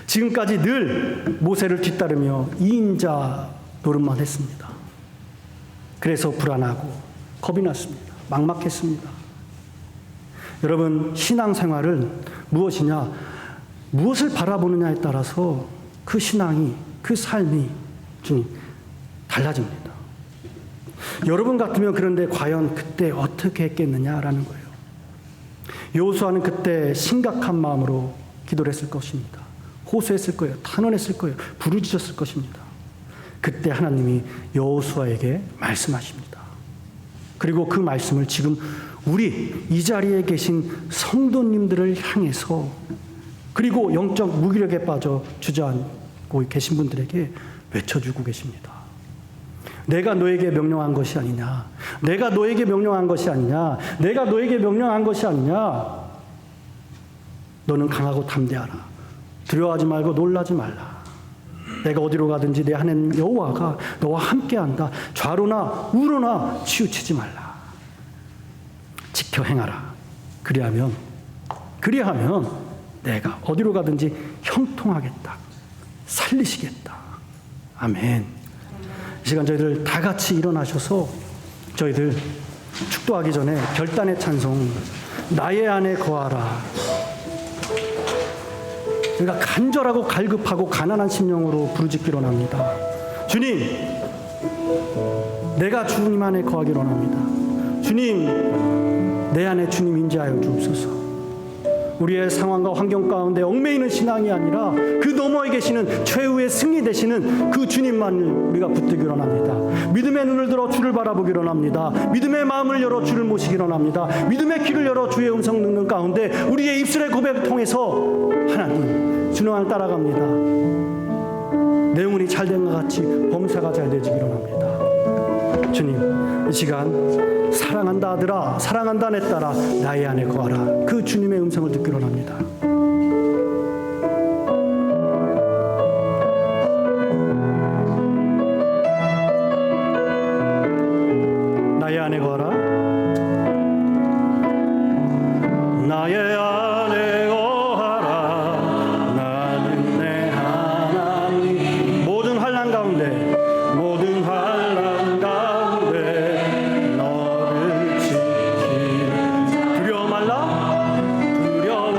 지금까지 늘 모세를 뒤따르며 2인자 노릇만 했습니다. 그래서 불안하고 겁이 났습니다. 막막했습니다. 여러분, 신앙생활은 무엇이냐? 무엇을 바라보느냐에 따라서 그 신앙이, 그 삶이 좀 달라집니다. 여러분 같으면 그런데 과연 그때 어떻게 했겠느냐라는 거예요. 여호수아는 그때 심각한 마음으로 기도를 했을 것입니다. 호소했을 거예요. 탄원했을 거예요. 부르짖었을 것입니다. 그때 하나님이 여호수아에게 말씀하십니다. 그리고 그 말씀을 지금 우리 이 자리에 계신 성도님들을 향해서, 그리고 영적 무기력에 빠져 주저앉고 계신 분들에게 외쳐주고 계십니다. 내가 너에게 명령한 것이 아니냐. 내가 너에게 명령한 것이 아니냐. 내가 너에게 명령한 것이 아니냐. 너는 강하고 담대하라. 두려워하지 말고 놀라지 말라. 내가 어디로 가든지 내 하나님 여호와가 너와 함께한다. 좌로나 우로나 치우치지 말라. 지켜 행하라. 그리하면 내가 어디로 가든지 형통하겠다. 살리시겠다. 아멘. 이 시간 저희들 다 같이 일어나셔서 저희들 축도하기 전에 결단의 찬송 나의 안에 거하라. 우리가 간절하고 갈급하고 가난한 심령으로 부르짖기로 합니다. 주님, 내가 주님 안에 거하기로 합니다. 주님, 내 안에 주님 임재하여 주옵소서. 우리의 상황과 환경 가운데 얽매이는 신앙이 아니라 그 너머에 계시는 최후의 승리 되시는 그 주님만을 우리가 붙들기로 합니다. 믿음의 눈을 들어 주를 바라보기로 합니다. 믿음의 마음을 열어 주를 모시기로 합니다. 믿음의 귀를 열어 주의 음성 듣는 가운데 우리의 입술의 고백을 통해서 하나님 주님을 따라갑니다. 내 영혼이 잘된 것 같이 범사가 잘 되지기로 합니다. 주님, 이 시간 사랑한다 아들아, 사랑한다 내 딸아, 나의 안에 거하라. 그 주님의 음성을 듣기로 합니다. 나의 안에 거하라. 나의 안에 거하라. 나는 내 하나님. 모든 환난 가운데 너를 지키리. 두려워 말라. 두려워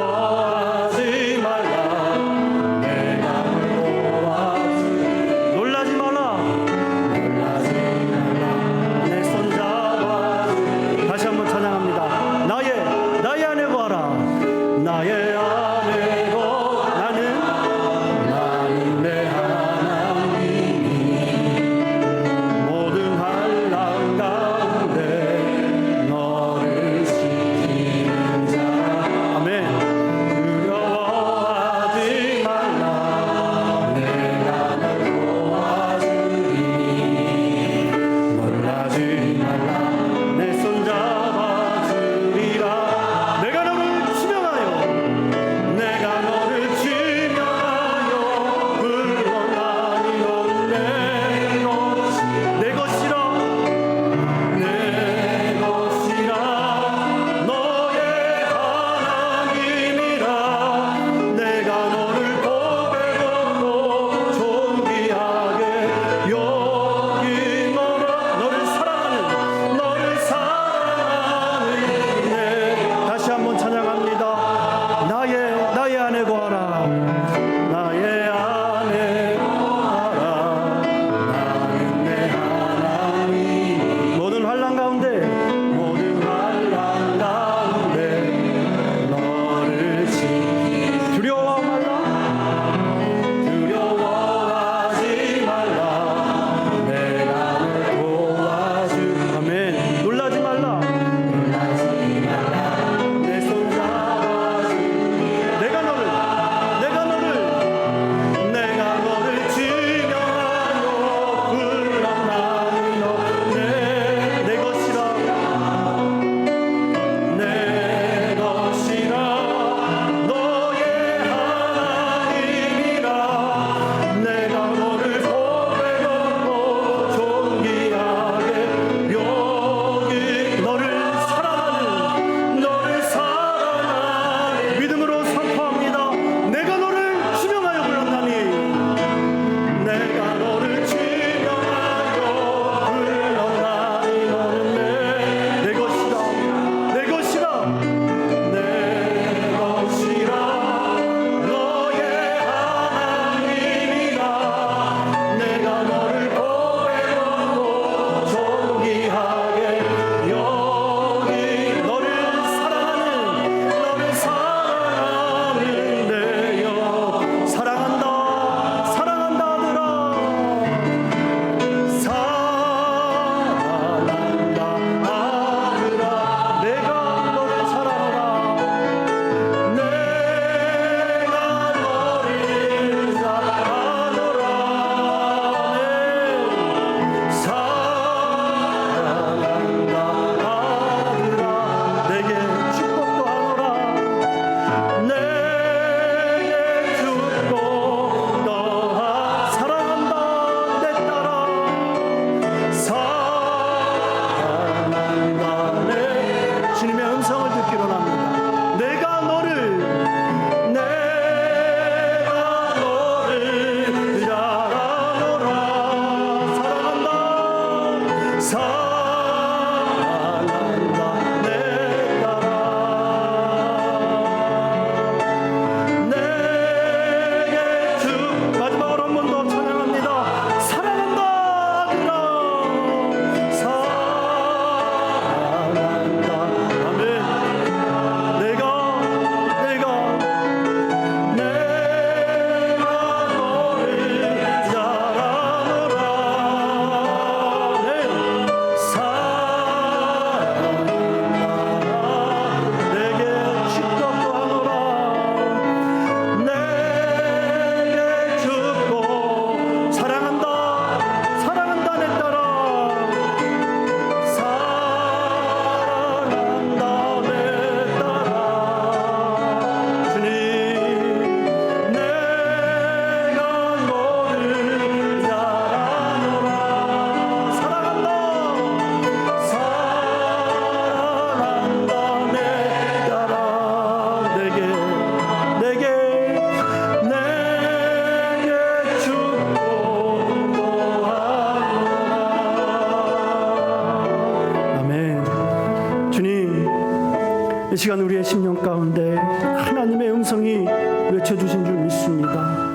이 시간 우리의 심령 가운데 하나님의 음성이 외쳐주신 줄 믿습니다.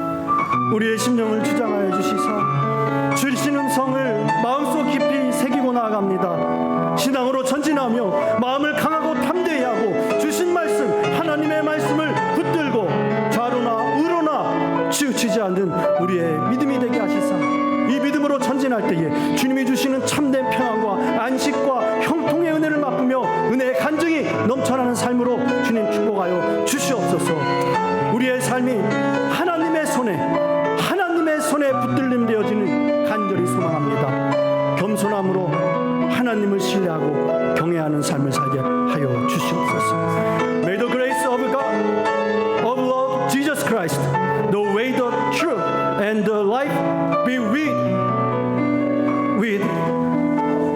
우리의 심령을 주장하여 주시사 주신 음성을 마음속 깊이 새기고 나아갑니다. 신앙으로 전진하며 마음을 강하고 담대히 하고 주신 말씀, 하나님의 말씀을 붙들고 좌로나 우로나 치우치지 않는 우리의 믿음이 되게 하시사 이 믿음으로 전진할 때에 주님이 주시는 참된 평안과 안식과 형통의 은혜를 맛보며 은혜의 간증이 넘쳐나는 삶으로 주님 축복하여 주시옵소서. 우리의 삶이 하나님의 손에 붙들림 되어지는 간절히 소망합니다. 겸손함으로 하나님을 신뢰하고 경외하는 삶을 살게 하여 주시옵소서. May the grace of God, of Lord Jesus Christ, the way, the truth, and the life be with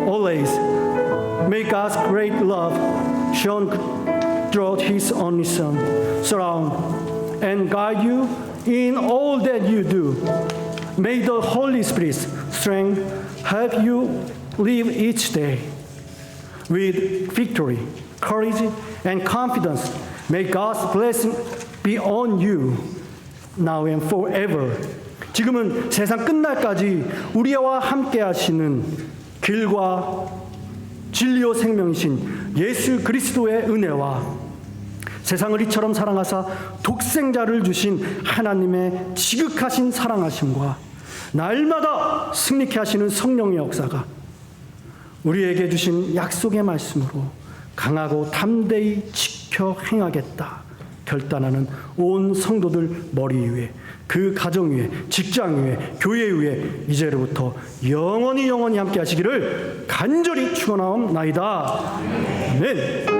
always. May God's great love shown through His only Son surround and guide you in all that you do. May the Holy Spirit's strength help you live each day with victory, courage, and confidence. May God's blessing be on you now and forever. 지금은 세상 끝날까지 우리와 함께 하시는 길과 진리요 생명이신 예수 그리스도의 은혜와 세상을 이처럼 사랑하사 독생자를 주신 하나님의 지극하신 사랑하심과 날마다 승리케 하시는 성령의 역사가 우리에게 주신 약속의 말씀으로 강하고 담대히 지켜 행하겠다 결단하는 온 성도들 머리 위에 그 가정 위에 직장 위에 교회 위에 이제로부터 영원히 함께 하시기를 간절히 축원하옵나이다. 아멘.